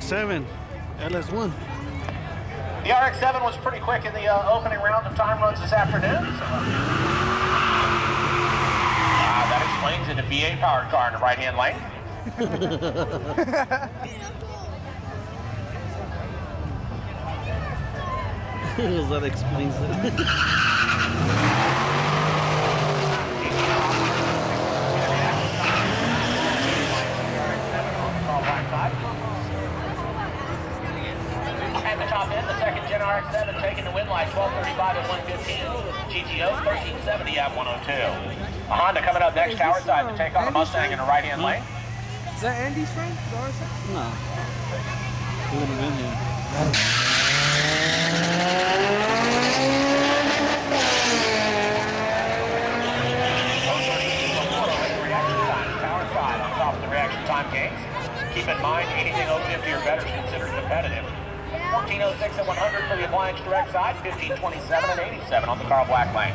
7, LS1. The RX-7 was pretty quick in the opening round of time runs this afternoon. So, that explains it. A V8 powered car in the right-hand lane. That explains it. At the top end, the second Gen RX-7 taking the win light, 12:35 at 1:15. GTO 1370 at 1:02. A Honda coming up next, tower side to take on a Mustang in the right-hand lane. Is that Andy's friend? No. He would have been here. Tower side on top of the reaction time gains. Keep in mind, anything over 50 or better is considered competitive. 14:06 at 100 for the Appliance Direct side, 15:27 and 87 on the Carl Black lane.